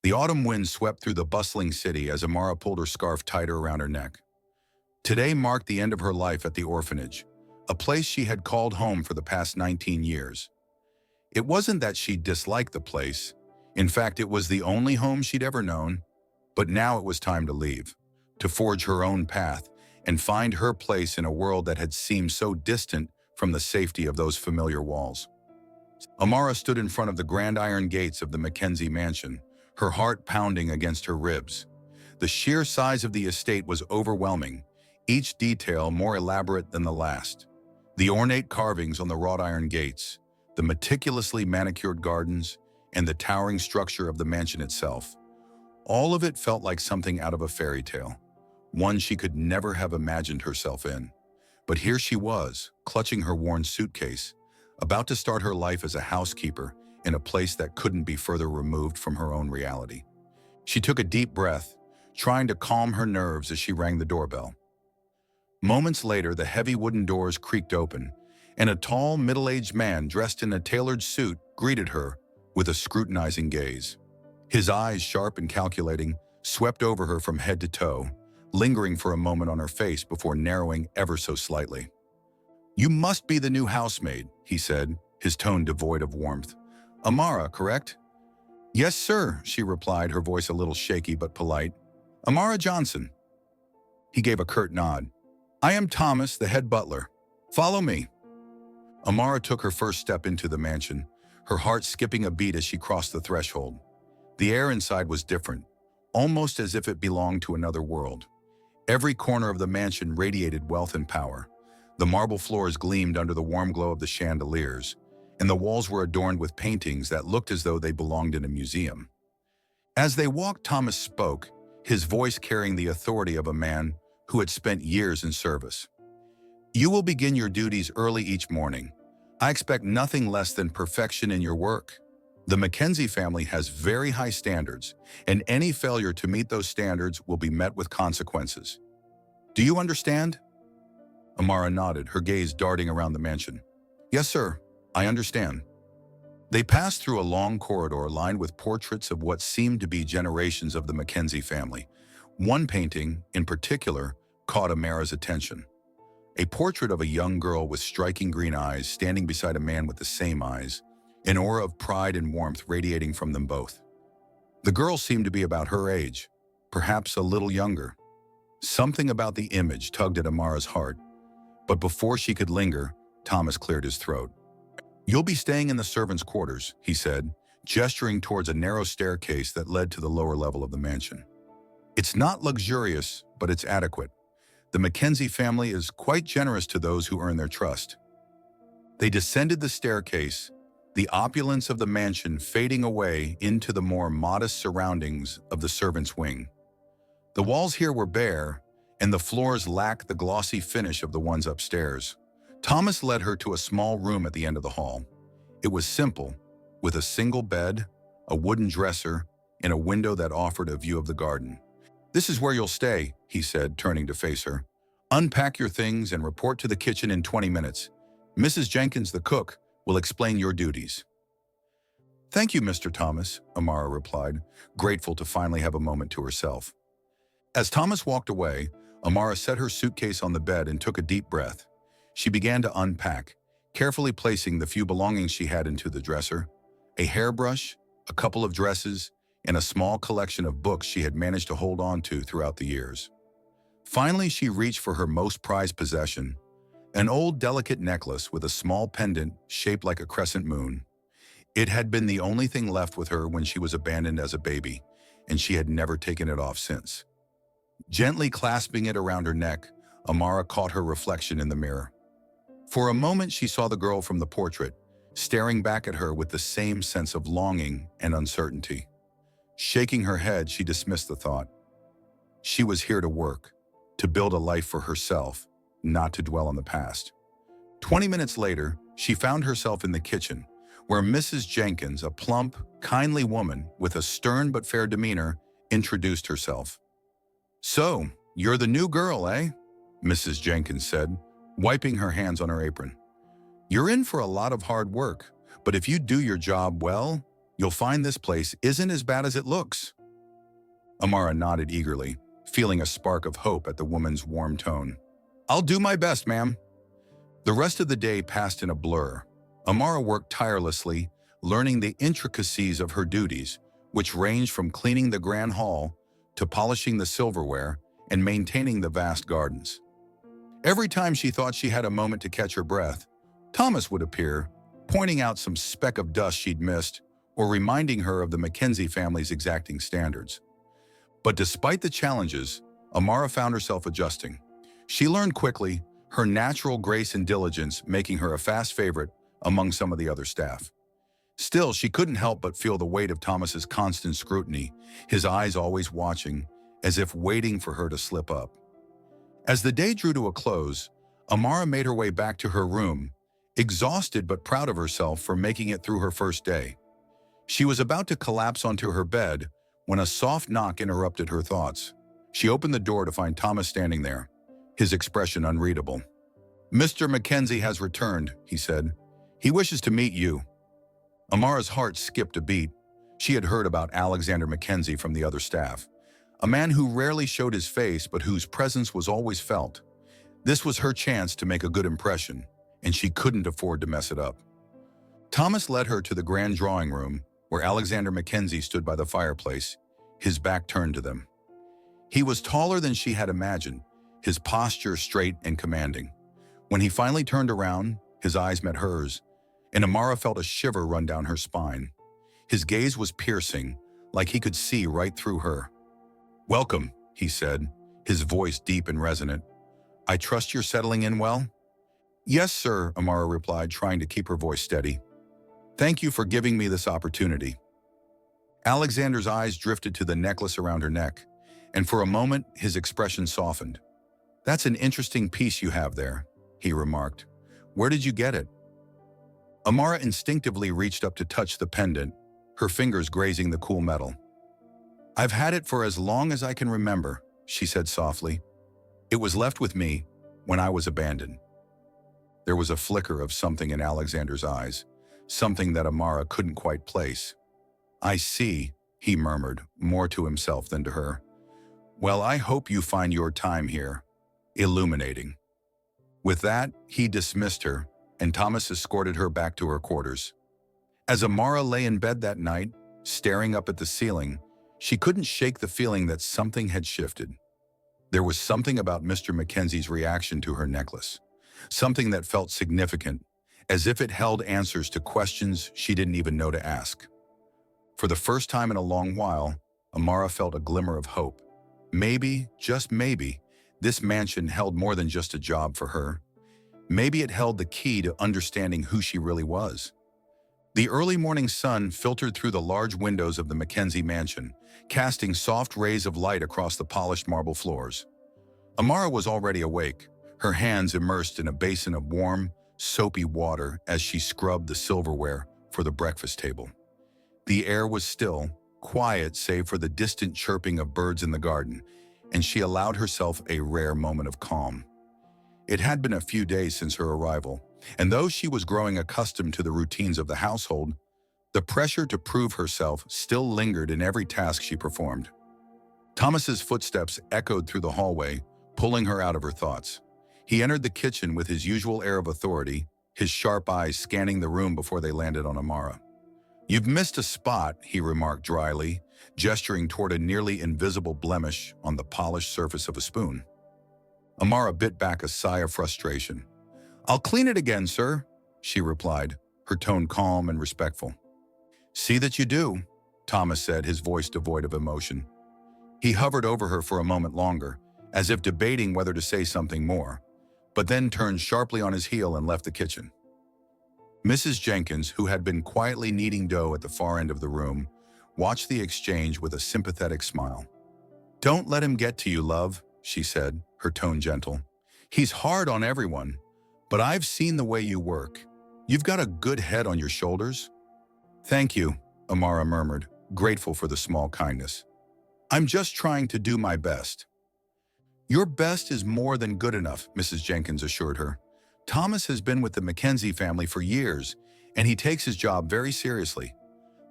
The autumn wind swept through the bustling city as Amara pulled her scarf tighter around her neck. Today marked the end of her life at the orphanage, a place she had called home for the past 19 years. It wasn't that she disliked the place. In fact, it was the only home she'd ever known. But now it was time to leave, to forge her own path and find her place in a world that had seemed so distant from the safety of those familiar walls. Amara stood in front of the grand iron gates of the Mackenzie mansion, her heart pounding against her ribs. The sheer size of the estate was overwhelming, each detail more elaborate than the last. The ornate carvings on the wrought iron gates, the meticulously manicured gardens, and the towering structure of the mansion itself. All of it felt like something out of a fairy tale, one she could never have imagined herself in. But here she was, clutching her worn suitcase, about to start her life as a housekeeper in a place that couldn't be further removed from her own reality. She took a deep breath, trying to calm her nerves as she rang the doorbell. Moments later, the heavy wooden doors creaked open, and a tall, middle-aged man dressed in a tailored suit greeted her with a scrutinizing gaze. His eyes, sharp and calculating, swept over her from head to toe, lingering for a moment on her face before narrowing ever so slightly. "You must be the new housemaid," he said, his tone devoid of warmth. "Amara, correct?" "Yes, sir," she replied, her voice a little shaky but polite. "Amara Johnson." He gave a curt nod. "I am Thomas, the head butler. Follow me." Amara took her first step into the mansion, her heart skipping a beat as she crossed the threshold. The air inside was different, almost as if it belonged to another world. Every corner of the mansion radiated wealth and power. The marble floors gleamed under the warm glow of the chandeliers, and the walls were adorned with paintings that looked as though they belonged in a museum. As they walked, Thomas spoke, his voice carrying the authority of a man who had spent years in service. "You will begin your duties early each morning. I expect nothing less than perfection in your work. The Mackenzie family has very high standards, and any failure to meet those standards will be met with consequences. Do you understand?" Amara nodded, her gaze darting around the mansion. "Yes, sir, I understand." They passed through a long corridor lined with portraits of what seemed to be generations of the Mackenzie family. One painting, in particular, caught Amara's attention. A portrait of a young girl with striking green eyes standing beside a man with the same eyes, an aura of pride and warmth radiating from them both. The girl seemed to be about her age, perhaps a little younger. Something about the image tugged at Amara's heart, but before she could linger, Thomas cleared his throat. "You'll be staying in the servants' quarters," he said, gesturing towards a narrow staircase that led to the lower level of the mansion. "It's not luxurious, but it's adequate. The Mackenzie family is quite generous to those who earn their trust." They descended the staircase, the opulence of the mansion fading away into the more modest surroundings of the servants' wing. The walls here were bare, and the floors lacked the glossy finish of the ones upstairs. Thomas led her to a small room at the end of the hall. It was simple, with a single bed, a wooden dresser, and a window that offered a view of the garden. "This is where you'll stay," he said, turning to face her. "Unpack your things and report to the kitchen in 20 minutes. Mrs. Jenkins, the cook, will explain your duties." "Thank you, Mr. Thomas," Amara replied, grateful to finally have a moment to herself. As Thomas walked away, Amara set her suitcase on the bed and took a deep breath. She began to unpack, carefully placing the few belongings she had into the dresser: a hairbrush, a couple of dresses, and a small collection of books she had managed to hold on to throughout the years. Finally, she reached for her most prized possession, an old delicate necklace with a small pendant shaped like a crescent moon. It had been the only thing left with her when she was abandoned as a baby, and she had never taken it off since. Gently clasping it around her neck, Amara caught her reflection in the mirror. For a moment, she saw the girl from the portrait, staring back at her with the same sense of longing and uncertainty. Shaking her head, she dismissed the thought. She was here to work, to build a life for herself, not to dwell on the past. 20 minutes later, she found herself in the kitchen, where Mrs. Jenkins, a plump, kindly woman with a stern but fair demeanor, introduced herself. "So, you're the new girl, eh?" Mrs. Jenkins said, wiping her hands on her apron. "You're in for a lot of hard work, but if you do your job well, You'll find this place isn't as bad as it looks." Amara nodded eagerly, feeling a spark of hope at the woman's warm tone. "I'll do my best, ma'am." The rest of the day passed in a blur. Amara worked tirelessly, learning the intricacies of her duties, which ranged from cleaning the grand hall to polishing the silverware and maintaining the vast gardens. Every time she thought she had a moment to catch her breath, Thomas would appear, pointing out some speck of dust she'd missed or reminding her of the Mackenzie family's exacting standards. But despite the challenges, Amara found herself adjusting. She learned quickly, her natural grace and diligence making her a fast favorite among some of the other staff. Still, she couldn't help but feel the weight of Thomas's constant scrutiny, his eyes always watching, as if waiting for her to slip up. As the day drew to a close, Amara made her way back to her room, exhausted but proud of herself for making it through her first day. She was about to collapse onto her bed when a soft knock interrupted her thoughts. She opened the door to find Thomas standing there, his expression unreadable. "Mr. Mackenzie has returned," he said. "He wishes to meet you." Amara's heart skipped a beat. She had heard about Alexander Mackenzie from the other staff, a man who rarely showed his face but whose presence was always felt. This was her chance to make a good impression, and she couldn't afford to mess it up. Thomas led her to the grand drawing room, where Alexander Mackenzie stood by the fireplace, his back turned to them. He was taller than she had imagined, his posture straight and commanding. When he finally turned around, his eyes met hers, and Amara felt a shiver run down her spine. His gaze was piercing, like he could see right through her. "Welcome," he said, his voice deep and resonant. "I trust you're settling in well?" "Yes, sir," Amara replied, trying to keep her voice steady. "Thank you for giving me this opportunity." Alexander's eyes drifted to the necklace around her neck, and for a moment his expression softened. "That's an interesting piece you have there," he remarked. "Where did you get it?" Amara instinctively reached up to touch the pendant, her fingers grazing the cool metal. "I've had it for as long as I can remember," she said softly. "It was left with me when I was abandoned." There was a flicker of something in Alexander's eyes, something that Amara couldn't quite place. "I see," he murmured, more to himself than to her. "Well, I hope you find your time here illuminating." With that, he dismissed her, and Thomas escorted her back to her quarters. As Amara lay in bed that night, staring up at the ceiling, she couldn't shake the feeling that something had shifted. There was something about Mr. Mackenzie's reaction to her necklace, something that felt significant, as if it held answers to questions she didn't even know to ask. For the first time in a long while, Amara felt a glimmer of hope. Maybe, just maybe, this mansion held more than just a job for her. Maybe it held the key to understanding who she really was. The early morning sun filtered through the large windows of the Mackenzie mansion, casting soft rays of light across the polished marble floors. Amara was already awake, her hands immersed in a basin of warm, soapy water as she scrubbed the silverware for the breakfast table. The air was still, quiet save for the distant chirping of birds in the garden, and she allowed herself a rare moment of calm. It had been a few days since her arrival, and though she was growing accustomed to the routines of the household, the pressure to prove herself still lingered in every task she performed. Thomas's footsteps echoed through the hallway, pulling her out of her thoughts. He entered the kitchen with his usual air of authority, his sharp eyes scanning the room before they landed on Amara. "You've missed a spot," he remarked dryly, gesturing toward a nearly invisible blemish on the polished surface of a spoon. Amara bit back a sigh of frustration. "I'll clean it again, sir," she replied, her tone calm and respectful. "See that you do," Thomas said, his voice devoid of emotion. He hovered over her for a moment longer, as if debating whether to say something more, but then turned sharply on his heel and left the kitchen. Mrs. Jenkins, who had been quietly kneading dough at the far end of the room, watched the exchange with a sympathetic smile. "Don't let him get to you, love," she said, her tone gentle. "He's hard on everyone, but I've seen the way you work. You've got a good head on your shoulders." "Thank you," Amara murmured, grateful for the small kindness. "I'm just trying to do my best." "Your best is more than good enough," Mrs. Jenkins assured her. "Thomas has been with the Mackenzie family for years, and he takes his job very seriously.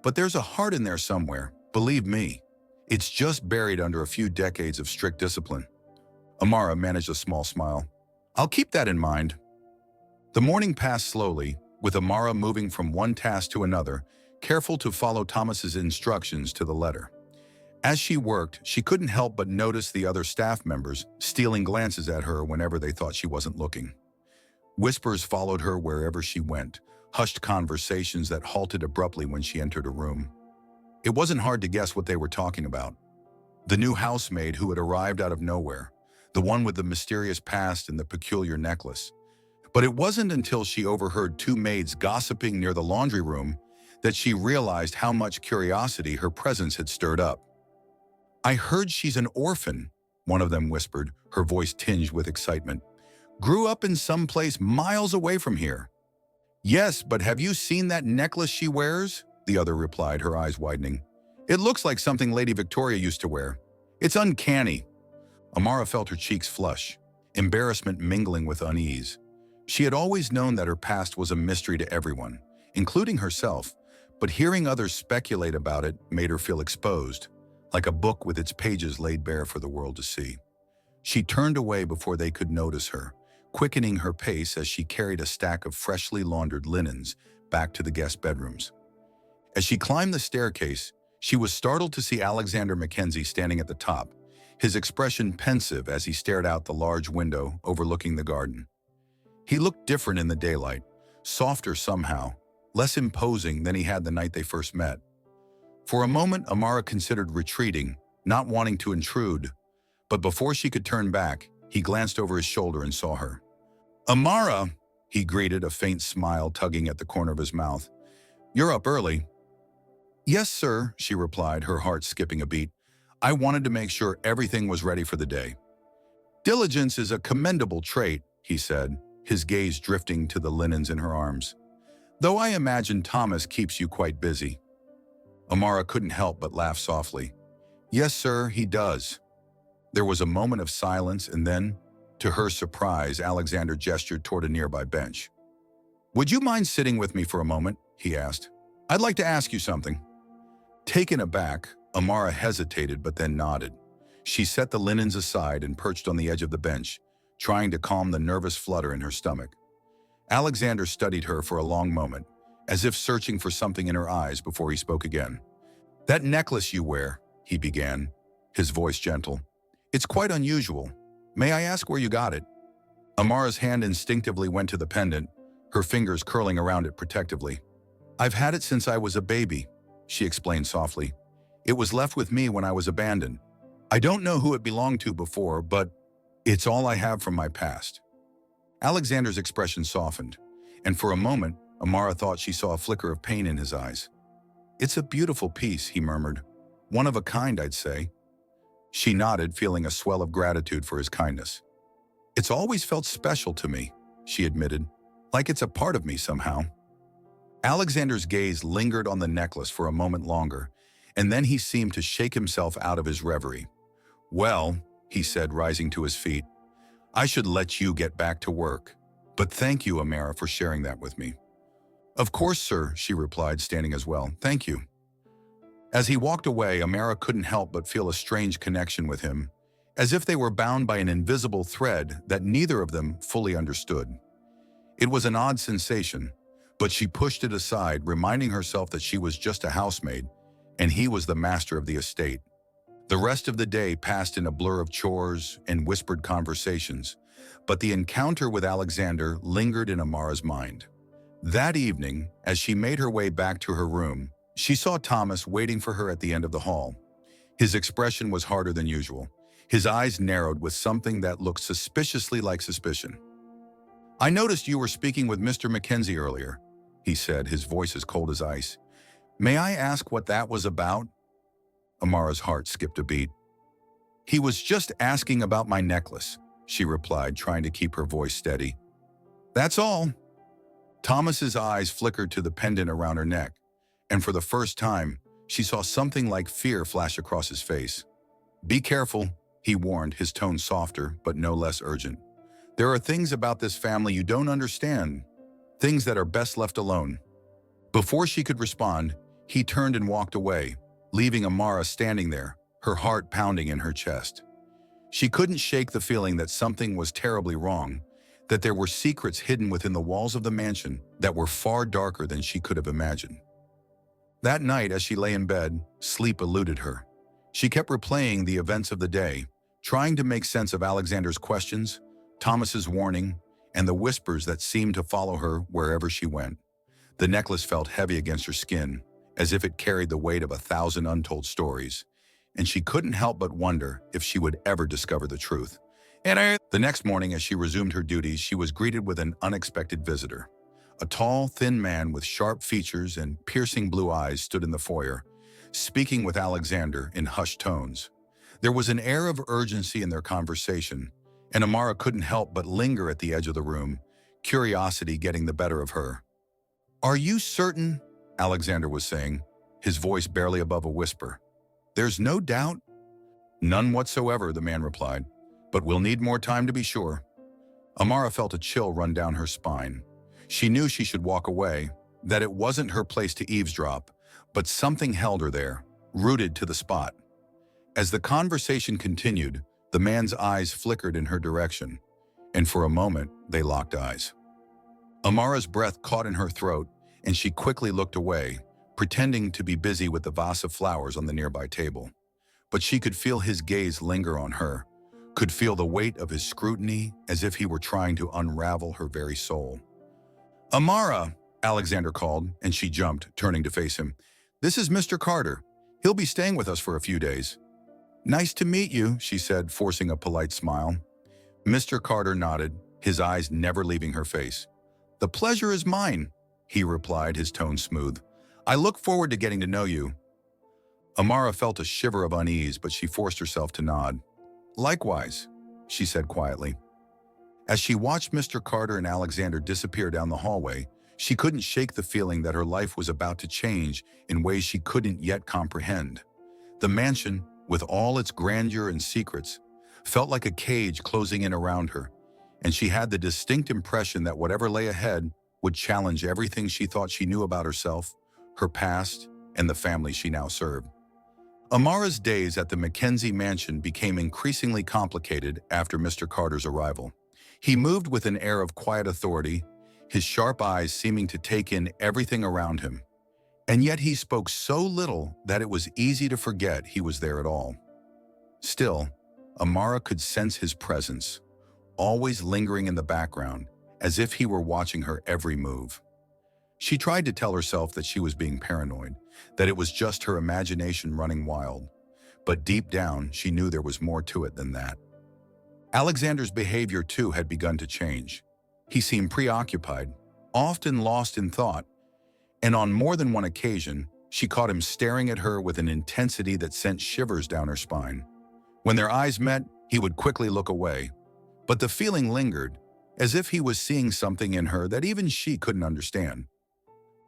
But there's a heart in there somewhere, believe me. It's just buried under a few decades of strict discipline. Amara managed a small smile. I'll keep that in mind. The morning passed slowly, with Amara moving from one task to another, careful to follow Thomas's instructions to the letter. As she worked, she couldn't help but notice the other staff members stealing glances at her whenever they thought she wasn't looking. Whispers followed her wherever she went, hushed conversations that halted abruptly when she entered a room. It wasn't hard to guess what they were talking about. The new housemaid who had arrived out of nowhere, the one with the mysterious past and the peculiar necklace. But it wasn't until she overheard two maids gossiping near the laundry room that she realized how much curiosity her presence had stirred up. I heard she's an orphan, one of them whispered, her voice tinged with excitement. Grew up in some place miles away from here. Yes, but have you seen that necklace she wears? The other replied, her eyes widening. It looks like something Lady Victoria used to wear. It's uncanny. Amara felt her cheeks flush, embarrassment mingling with unease. She had always known that her past was a mystery to everyone, including herself, but hearing others speculate about it made her feel exposed, like a book with its pages laid bare for the world to see. She turned away before they could notice her, quickening her pace as she carried a stack of freshly laundered linens back to the guest bedrooms. As she climbed the staircase, she was startled to see Alexander Mackenzie standing at the top, his expression pensive as he stared out the large window overlooking the garden. He looked different in the daylight, softer somehow, less imposing than he had the night they first met. For a moment, Amara considered retreating, not wanting to intrude, but before she could turn back, he glanced over his shoulder and saw her. Amara, he greeted, a faint smile tugging at the corner of his mouth. You're up early. Yes, sir, she replied, her heart skipping a beat. I wanted to make sure everything was ready for the day. Diligence is a commendable trait, he said, his gaze drifting to the linens in her arms. Though I imagine Thomas keeps you quite busy. Amara couldn't help but laugh softly. Yes, sir, he does. There was a moment of silence and then, to her surprise, Alexander gestured toward a nearby bench. Would you mind sitting with me for a moment? He asked. I'd like to ask you something. Taken aback, Amara hesitated but then nodded. She set the linens aside and perched on the edge of the bench, trying to calm the nervous flutter in her stomach. Alexander studied her for a long moment, as if searching for something in her eyes before he spoke again. That necklace you wear, he began, his voice gentle. It's quite unusual. May I ask where you got it? Amara's hand instinctively went to the pendant, her fingers curling around it protectively. I've had it since I was a baby, she explained softly. It was left with me when I was abandoned. I don't know who it belonged to before, but it's all I have from my past. Alexander's expression softened, and for a moment, Amara thought she saw a flicker of pain in his eyes. It's a beautiful piece, he murmured. One of a kind, I'd say. She nodded, feeling a swell of gratitude for his kindness. It's always felt special to me, she admitted, like it's a part of me somehow. Alexander's gaze lingered on the necklace for a moment longer, and then he seemed to shake himself out of his reverie. Well, he said, rising to his feet, I should let you get back to work. But thank you, Amara, for sharing that with me. Of course, sir, she replied, standing as well. Thank you. As he walked away, Amara couldn't help but feel a strange connection with him, as if they were bound by an invisible thread that neither of them fully understood. It was an odd sensation, but she pushed it aside, reminding herself that she was just a housemaid, and he was the master of the estate. The rest of the day passed in a blur of chores and whispered conversations, but the encounter with Alexander lingered in Amara's mind. That evening, as she made her way back to her room, she saw Thomas waiting for her at the end of the hall. His expression was harder than usual. His eyes narrowed with something that looked suspiciously like suspicion. I noticed you were speaking with Mr. Mackenzie earlier, he said, his voice as cold as ice. May I ask what that was about? Amara's heart skipped a beat. He was just asking about my necklace, she replied, trying to keep her voice steady. That's all. Thomas's eyes flickered to the pendant around her neck, and for the first time, she saw something like fear flash across his face. Be careful, he warned, his tone softer but no less urgent. There are things about this family you don't understand, things that are best left alone. Before she could respond, He turned and walked away, leaving Amara standing there, her heart pounding in her chest. She couldn't shake the feeling that something was terribly wrong, that there were secrets hidden within the walls of the mansion that were far darker than she could have imagined. That night, as she lay in bed, sleep eluded her. She kept replaying the events of the day, trying to make sense of Alexander's questions, Thomas's warning, and the whispers that seemed to follow her wherever she went. The necklace felt heavy against her skin, as if it carried the weight of 1,000 untold stories, and she couldn't help but wonder if she would ever discover the truth. The next morning, as she resumed her duties, she was greeted with an unexpected visitor. A tall, thin man with sharp features and piercing blue eyes stood in the foyer, speaking with Alexander in hushed tones. There was an air of urgency in their conversation, and Amara couldn't help but linger at the edge of the room, curiosity getting the better of her. "Are you certain?" Alexander was saying, his voice barely above a whisper. "There's no doubt?" "None whatsoever," the man replied, "but we'll need more time to be sure." Amara felt a chill run down her spine. She knew she should walk away, that it wasn't her place to eavesdrop, but something held her there, rooted to the spot. As the conversation continued, the man's eyes flickered in her direction, and for a moment they locked eyes. Amara's breath caught in her throat, and she quickly looked away, pretending to be busy with the vase of flowers on the nearby table. But she could feel his gaze linger on her, could feel the weight of his scrutiny as if he were trying to unravel her very soul. "Amara," Alexander called, and she jumped, turning to face him. "This is Mr. Carter. He'll be staying with us for a few days." "Nice to meet you," she said, forcing a polite smile. Mr. Carter nodded, his eyes never leaving her face. "The pleasure is mine," he replied, his tone smooth. "I look forward to getting to know you." Amara felt a shiver of unease, but she forced herself to nod. "Likewise," she said quietly. As she watched Mr. Carter and Alexander disappear down the hallway, she couldn't shake the feeling that her life was about to change in ways she couldn't yet comprehend. The mansion, with all its grandeur and secrets, felt like a cage closing in around her, and she had the distinct impression that whatever lay ahead would challenge everything she thought she knew about herself, her past, and the family she now served. Amara's days at the Mackenzie mansion became increasingly complicated after Mr. Carter's arrival. He moved with an air of quiet authority, his sharp eyes seeming to take in everything around him. And yet he spoke so little that it was easy to forget he was there at all. Still, Amara could sense his presence, always lingering in the background, as if he were watching her every move. She tried to tell herself that she was being paranoid, that it was just her imagination running wild. But deep down, she knew there was more to it than that. Alexander's behavior, too, had begun to change. He seemed preoccupied, often lost in thought, and on more than one occasion, she caught him staring at her with an intensity that sent shivers down her spine. When their eyes met, he would quickly look away, but the feeling lingered, as if he was seeing something in her that even she couldn't understand.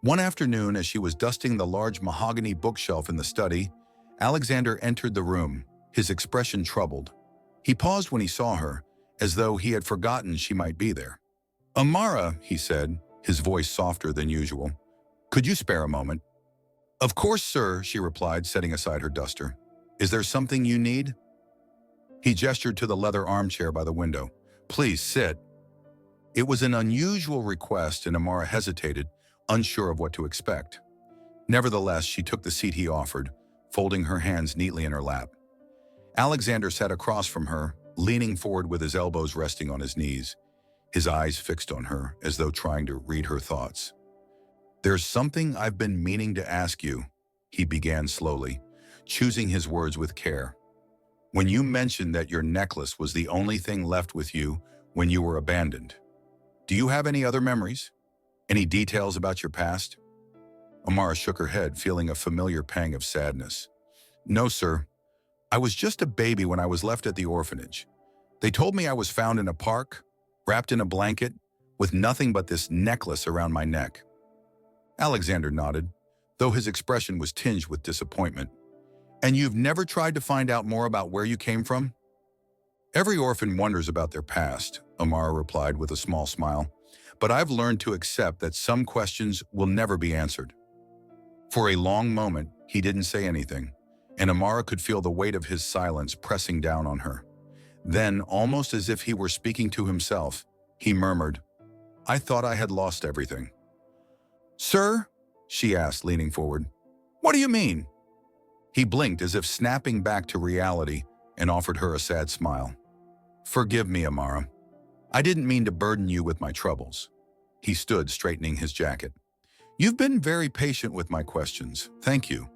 One afternoon, as she was dusting the large mahogany bookshelf in the study, Alexander entered the room, his expression troubled. He paused when he saw her, as though he had forgotten she might be there. "Amara," he said, his voice softer than usual. "Could you spare a moment?" "Of course, sir," she replied, setting aside her duster. "Is there something you need?" He gestured to the leather armchair by the window. "Please sit." It was an unusual request, and Amara hesitated, unsure of what to expect. Nevertheless, she took the seat he offered, folding her hands neatly in her lap. Alexander sat across from her, leaning forward with his elbows resting on his knees, his eyes fixed on her as though trying to read her thoughts. "There's something I've been meaning to ask you," he began slowly, choosing his words with care. "When you mentioned that your necklace was the only thing left with you when you were abandoned, do you have any other memories? Any details about your past?" Amara shook her head, feeling a familiar pang of sadness. "No, sir. I was just a baby when I was left at the orphanage. They told me I was found in a park, wrapped in a blanket, with nothing but this necklace around my neck." Alexander nodded, though his expression was tinged with disappointment. "And you've never tried to find out more about where you came from?" "Every orphan wonders about their past," Amara replied with a small smile. "But I've learned to accept that some questions will never be answered." For a long moment, he didn't say anything, and Amara could feel the weight of his silence pressing down on her. Then, almost as if he were speaking to himself, he murmured, "I thought I had lost everything." "Sir?" she asked, leaning forward. "What do you mean?" He blinked as if snapping back to reality and offered her a sad smile. "Forgive me, Amara. I didn't mean to burden you with my troubles." He stood, straightening his jacket. "You've been very patient with my questions. Thank you."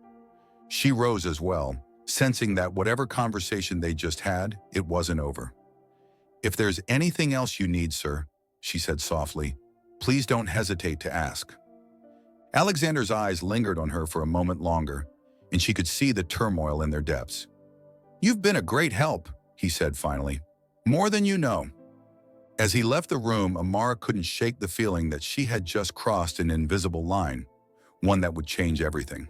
She rose as well, sensing that whatever conversation they just had, it wasn't over. "If there's anything else you need, sir," she said softly, "please don't hesitate to ask." Alexander's eyes lingered on her for a moment longer, and she could see the turmoil in their depths. "You've been a great help," he said finally. "More than you know." As he left the room, Amara couldn't shake the feeling that she had just crossed an invisible line, one that would change everything.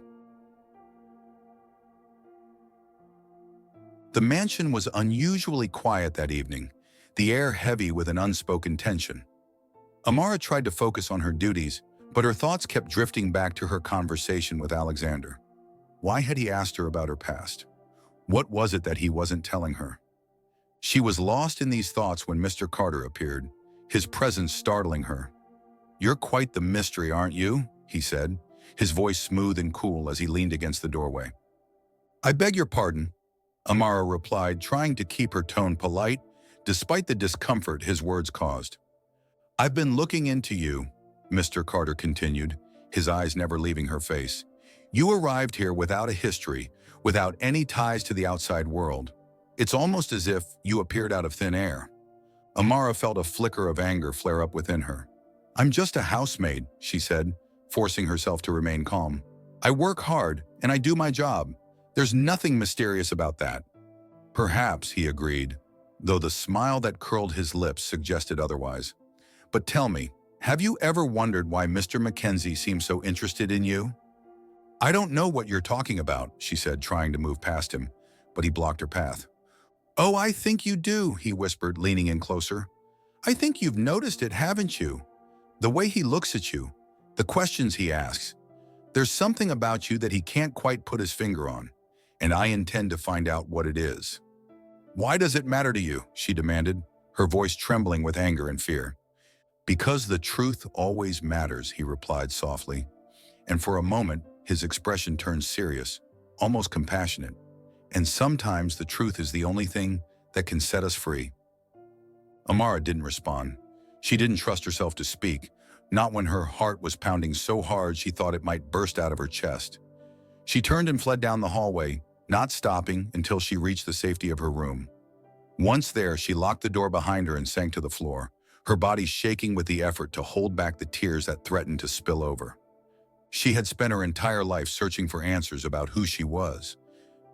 The mansion was unusually quiet that evening, the air heavy with an unspoken tension. Amara tried to focus on her duties, but her thoughts kept drifting back to her conversation with Alexander. Why had he asked her about her past? What was it that he wasn't telling her? She was lost in these thoughts when Mr. Carter appeared, his presence startling her. "You're quite the mystery, aren't you?" he said, his voice smooth and cool as he leaned against the doorway. "I beg your pardon," Amara replied, trying to keep her tone polite, despite the discomfort his words caused. "I've been looking into you," Mr. Carter continued, his eyes never leaving her face. "You arrived here without a history, without any ties to the outside world. It's almost as if you appeared out of thin air." Amara felt a flicker of anger flare up within her. "I'm just a housemaid," she said, forcing herself to remain calm. "I work hard, and I do my job. There's nothing mysterious about that." "Perhaps," he agreed, though the smile that curled his lips suggested otherwise. "But tell me, have you ever wondered why Mr. Mackenzie seems so interested in you?" "I don't know what you're talking about," she said, trying to move past him, but he blocked her path. "Oh, I think you do," he whispered, leaning in closer. "I think you've noticed it, haven't you? The way he looks at you, the questions he asks. There's something about you that he can't quite put his finger on, and I intend to find out what it is." "Why does it matter to you?" she demanded, her voice trembling with anger and fear. "Because the truth always matters," he replied softly, and for a moment his expression turned serious, almost compassionate. "And sometimes the truth is the only thing that can set us free." Amara didn't respond. She didn't trust herself to speak, not when her heart was pounding so hard she thought it might burst out of her chest. She turned and fled down the hallway, not stopping until she reached the safety of her room. Once there, she locked the door behind her and sank to the floor, her body shaking with the effort to hold back the tears that threatened to spill over. She had spent her entire life searching for answers about who she was,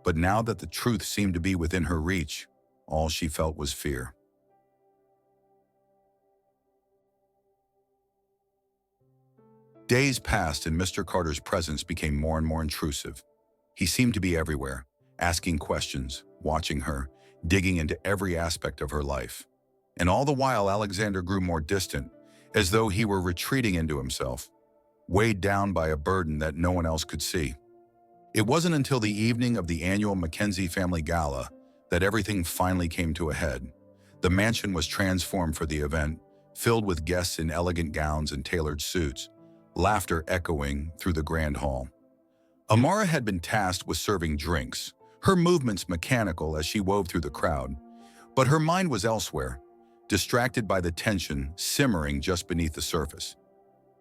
but now that the truth seemed to be within her reach, all she felt was fear. Days passed and Mr. Carter's presence became more and more intrusive. He seemed to be everywhere, asking questions, watching her, digging into every aspect of her life. And all the while, Alexander grew more distant, as though he were retreating into himself, weighed down by a burden that no one else could see. It wasn't until the evening of the annual Mackenzie family gala that everything finally came to a head. The mansion was transformed for the event, filled with guests in elegant gowns and tailored suits, laughter echoing through the grand hall. Amara had been tasked with serving drinks, her movements mechanical as she wove through the crowd, but her mind was elsewhere, distracted by the tension simmering just beneath the surface.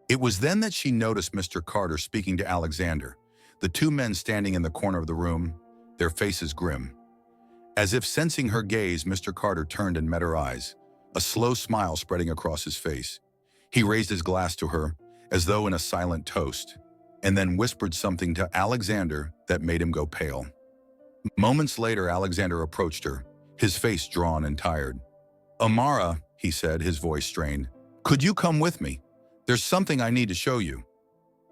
It was then that she noticed Mr. Carter speaking to Alexander, the two men standing in the corner of the room, their faces grim. As if sensing her gaze, Mr. Carter turned and met her eyes, a slow smile spreading across his face. He raised his glass to her, as though in a silent toast, and then whispered something to Alexander that made him go pale. Moments later, Alexander approached her, his face drawn and tired. "Amara," he said, his voice strained, "could you come with me? There's something I need to show you."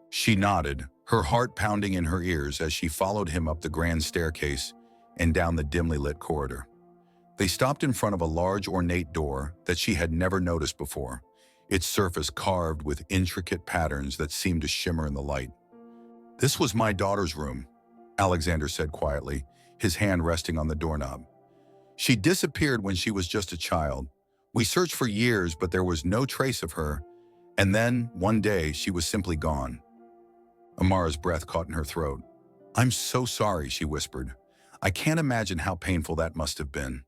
She nodded, her heart pounding in her ears as she followed him up the grand staircase and down the dimly lit corridor. They stopped in front of a large ornate door that she had never noticed before, its surface carved with intricate patterns that seemed to shimmer in the light. This was my daughter's room, Alexander said quietly, his hand resting on the doorknob. She disappeared when she was just a child. We searched for years, but there was no trace of her. And then, one day, she was simply gone. Amara's breath caught in her throat. I'm so sorry, she whispered. I can't imagine how painful that must have been.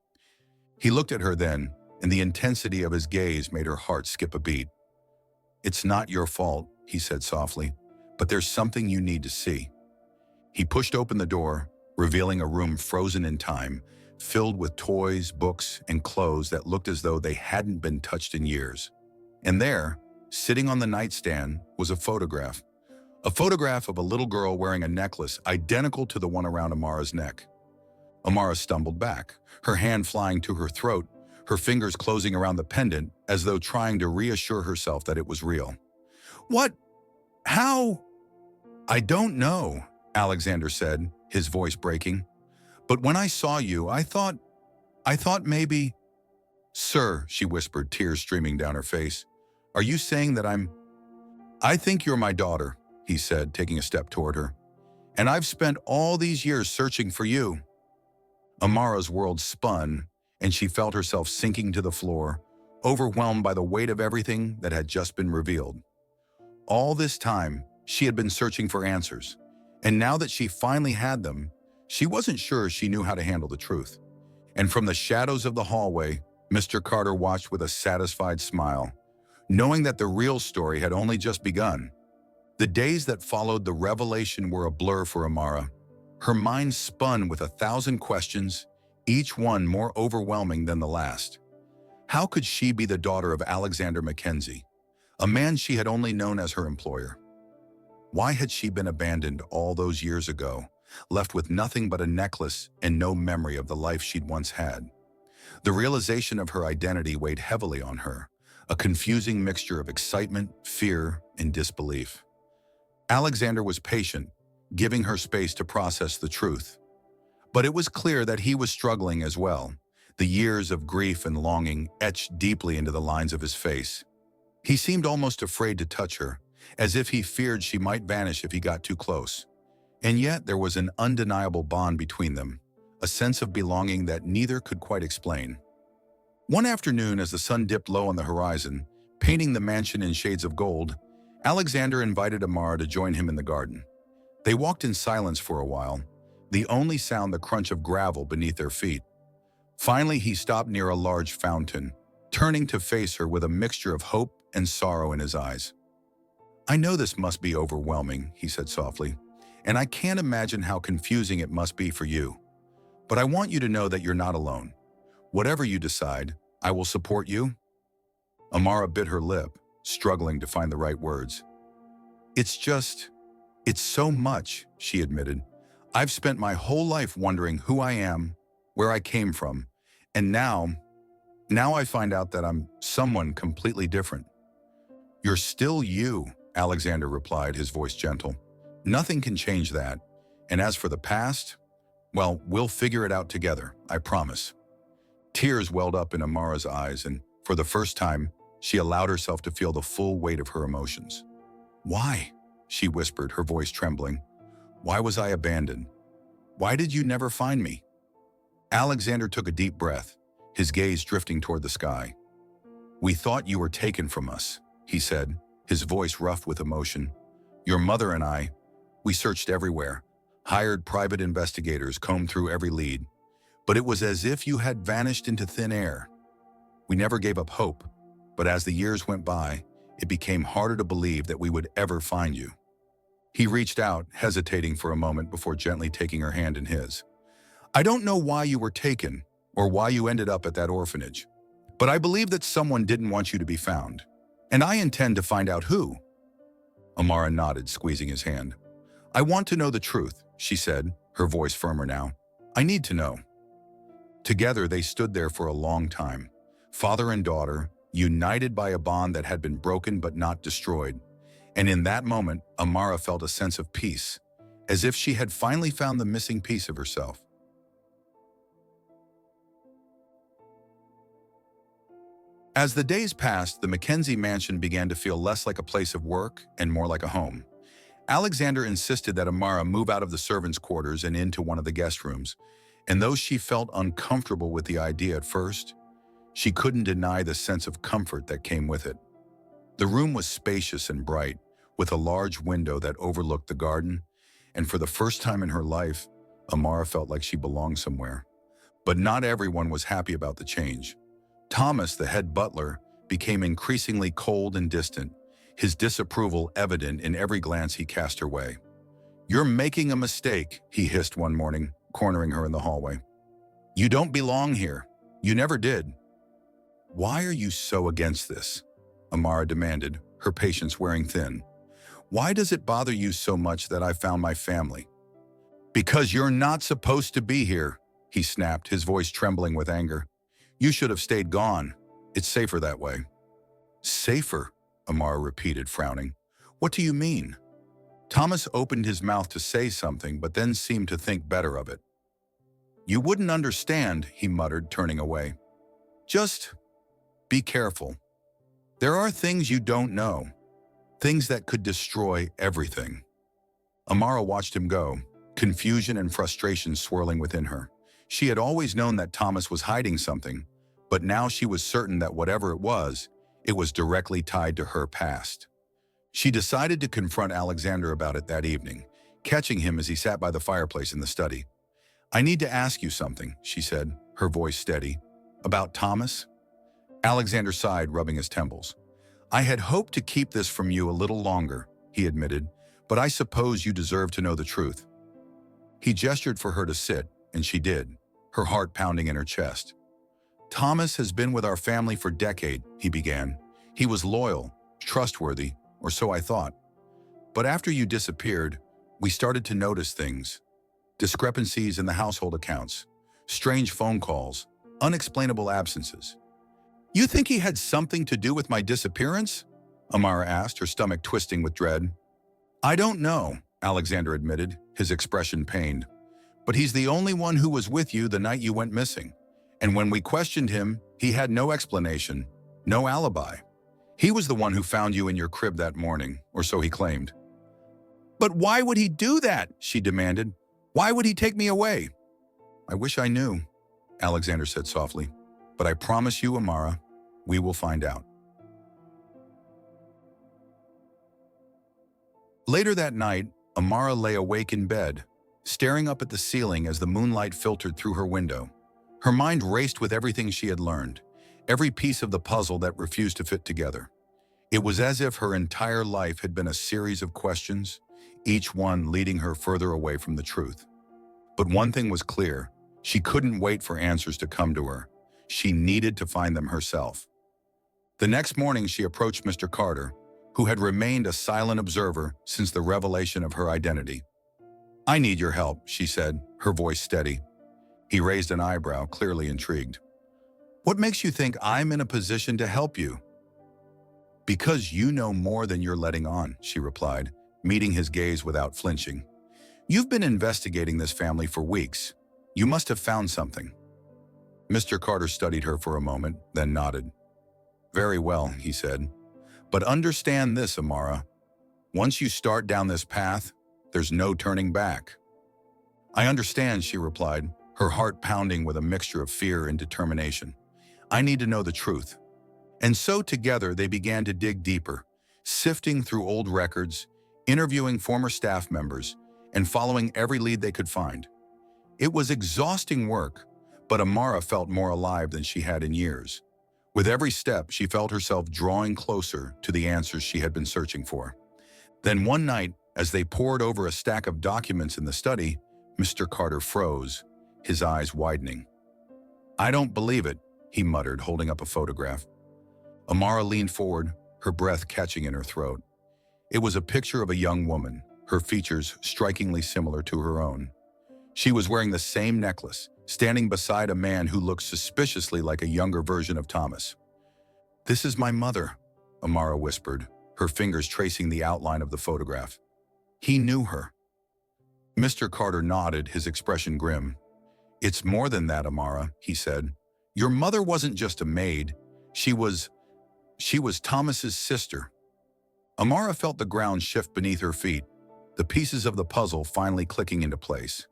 He looked at her then, and the intensity of his gaze made her heart skip a beat. It's not your fault, he said softly, but there's something you need to see. He pushed open the door, revealing a room frozen in time, filled with toys, books, and clothes that looked as though they hadn't been touched in years. And there, sitting on the nightstand, was a photograph. A photograph of a little girl wearing a necklace identical to the one around Amara's neck. Amara stumbled back, her hand flying to her throat, her fingers closing around the pendant as though trying to reassure herself that it was real. What? How? I don't know, Alexander said, his voice breaking. But when I saw you, I thought maybe... Sir, she whispered, tears streaming down her face. Are you saying that I think you're my daughter, he said, taking a step toward her. And I've spent all these years searching for you. Amara's world spun, and she felt herself sinking to the floor, overwhelmed by the weight of everything that had just been revealed. All this time, she had been searching for answers, and now that she finally had them, she wasn't sure she knew how to handle the truth. And from the shadows of the hallway, Mr. Carter watched with a satisfied smile, knowing that the real story had only just begun. The days that followed the revelation were a blur for Amara. Her mind spun with 1,000 questions, each one more overwhelming than the last. How could she be the daughter of Alexander Mackenzie, a man she had only known as her employer? Why had she been abandoned all those years ago, left with nothing but a necklace and no memory of the life she'd once had? The realization of her identity weighed heavily on her, a confusing mixture of excitement, fear, and disbelief. Alexander was patient, giving her space to process the truth. But it was clear that he was struggling as well, the years of grief and longing etched deeply into the lines of his face. He seemed almost afraid to touch her, as if he feared she might vanish if he got too close. And yet there was an undeniable bond between them, a sense of belonging that neither could quite explain. One afternoon, as the sun dipped low on the horizon, painting the mansion in shades of gold, Alexander invited Amara to join him in the garden. They walked in silence for a while, the only sound the crunch of gravel beneath their feet. Finally, he stopped near a large fountain, turning to face her with a mixture of hope and sorrow in his eyes. I know this must be overwhelming, he said softly, and I can't imagine how confusing it must be for you. But I want you to know that you're not alone. Whatever you decide, I will support you. Amara bit her lip, struggling to find the right words. It's so much, she admitted. I've spent my whole life wondering who I am, where I came from, and now I find out that I'm someone completely different. You're still you, Alexander replied, his voice gentle. Nothing can change that. And as for the past, well, we'll figure it out together, I promise. Tears welled up in Amara's eyes, and for the first time, she allowed herself to feel the full weight of her emotions. Why? She whispered, her voice trembling. Why was I abandoned? Why did you never find me? Alexander took a deep breath, his gaze drifting toward the sky. We thought you were taken from us, he said, his voice rough with emotion. Your mother and I, we searched everywhere, hired private investigators, combed through every lead. But it was as if you had vanished into thin air. We never gave up hope, but as the years went by, it became harder to believe that we would ever find you. He reached out, hesitating for a moment before gently taking her hand in his. I don't know why you were taken or why you ended up at that orphanage, but I believe that someone didn't want you to be found, and I intend to find out who. Amara nodded, squeezing his hand. I want to know the truth, she said, her voice firmer now. I need to know. Together, they stood there for a long time, father and daughter, united by a bond that had been broken but not destroyed. And in that moment, Amara felt a sense of peace, as if she had finally found the missing piece of herself. As the days passed, the Mackenzie mansion began to feel less like a place of work and more like a home. Alexander insisted that Amara move out of the servants' quarters and into one of the guest rooms, and though she felt uncomfortable with the idea at first, she couldn't deny the sense of comfort that came with it. The room was spacious and bright, with a large window that overlooked the garden, and for the first time in her life, Amara felt like she belonged somewhere. But not everyone was happy about the change. Thomas, the head butler, became increasingly cold and distant, his disapproval evident in every glance he cast her way. "You're making a mistake," he hissed one morning, cornering her in the hallway. "You don't belong here. You never did." "Why are you so against this?" Amara demanded, her patience wearing thin. "Why does it bother you so much that I found my family?" "Because you're not supposed to be here," he snapped, his voice trembling with anger. "You should have stayed gone. It's safer that way." "Safer?" Amara repeated, frowning. "What do you mean?" Thomas opened his mouth to say something, but then seemed to think better of it. "You wouldn't understand," he muttered, turning away. "Just be careful. There are things you don't know, things that could destroy everything." Amara watched him go, confusion and frustration swirling within her. She had always known that Thomas was hiding something, but now she was certain that whatever it was directly tied to her past. She decided to confront Alexander about it that evening, catching him as he sat by the fireplace in the study. "I need to ask you something," she said, her voice steady. "About Thomas?" Alexander sighed, rubbing his temples. "I had hoped to keep this from you a little longer," he admitted, "but I suppose you deserve to know the truth." He gestured for her to sit, and she did, her heart pounding in her chest. "Thomas has been with our family for decades," he began. "He was loyal, trustworthy, or so I thought. But after you disappeared, we started to notice things. Discrepancies in the household accounts, strange phone calls, unexplainable absences." "You think he had something to do with my disappearance?" Amara asked, her stomach twisting with dread. "I don't know," Alexander admitted, his expression pained. "But he's the only one who was with you the night you went missing. And when we questioned him, he had no explanation, no alibi. He was the one who found you in your crib that morning, or so he claimed." "But why would he do that?" she demanded. "Why would he take me away?" "I wish I knew," Alexander said softly. "But I promise you, Amara, we will find out." Later that night, Amara lay awake in bed, staring up at the ceiling as the moonlight filtered through her window. Her mind raced with everything she had learned, every piece of the puzzle that refused to fit together. It was as if her entire life had been a series of questions, each one leading her further away from the truth. But one thing was clear: she couldn't wait for answers to come to her. She needed to find them herself. The next morning, she approached Mr. Carter, who had remained a silent observer since the revelation of her identity. "I need your help," she said, her voice steady. He raised an eyebrow, clearly intrigued. "What makes you think I'm in a position to help you?" "Because you know more than you're letting on," she replied, meeting his gaze without flinching. "You've been investigating this family for weeks. You must have found something." Mr. Carter studied her for a moment, then nodded. "Very well," he said. "But understand this, Amara. Once you start down this path, there's no turning back." "I understand," she replied, her heart pounding with a mixture of fear and determination. "I need to know the truth." And so together they began to dig deeper, sifting through old records, interviewing former staff members, and following every lead they could find. It was exhausting work, but Amara felt more alive than she had in years. With every step, she felt herself drawing closer to the answers she had been searching for. Then one night, as they pored over a stack of documents in the study, Mr. Carter froze, his eyes widening. "I don't believe it," he muttered, holding up a photograph. Amara leaned forward, her breath catching in her throat. It was a picture of a young woman, her features strikingly similar to her own. She was wearing the same necklace, standing beside a man who looked suspiciously like a younger version of Thomas. "This is my mother," Amara whispered, her fingers tracing the outline of the photograph. He knew her. Mr. Carter nodded, his expression grim. "It's more than that, Amara," he said. "Your mother wasn't just a maid. She was Thomas's sister." Amara felt the ground shift beneath her feet. the pieces of the puzzle finally clicking into place.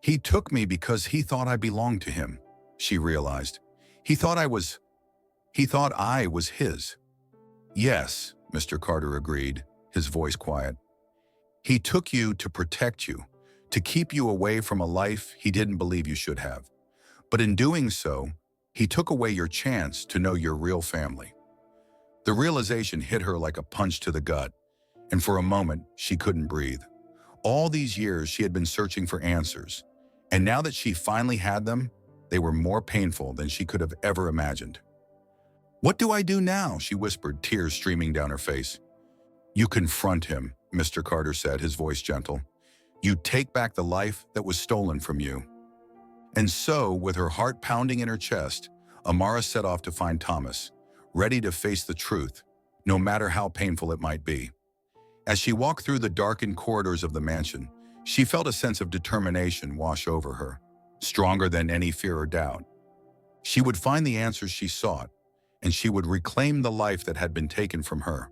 He took me because he thought I belonged to him, she realized. He thought I was his. Yes, Mr. Carter agreed, his voice quiet. He took you to protect you, to keep you away from a life he didn't believe you should have. But in doing so, he took away your chance to know your real family. The realization hit her like a punch to the gut, and for a moment, she couldn't breathe. All these years, she had been searching for answers, and now that she finally had them, they were more painful than she could have ever imagined. "What do I do now?" she whispered, tears streaming down her face. "You confront him," Mr. Carter said, his voice gentle. "You take back the life that was stolen from you." And so, with her heart pounding in her chest, Amara set off to find Thomas, ready to face the truth, no matter how painful it might be. As she walked through the darkened corridors of the mansion, she felt a sense of determination wash over her, stronger than any fear or doubt. She would find the answers she sought, and she would reclaim the life that had been taken from her.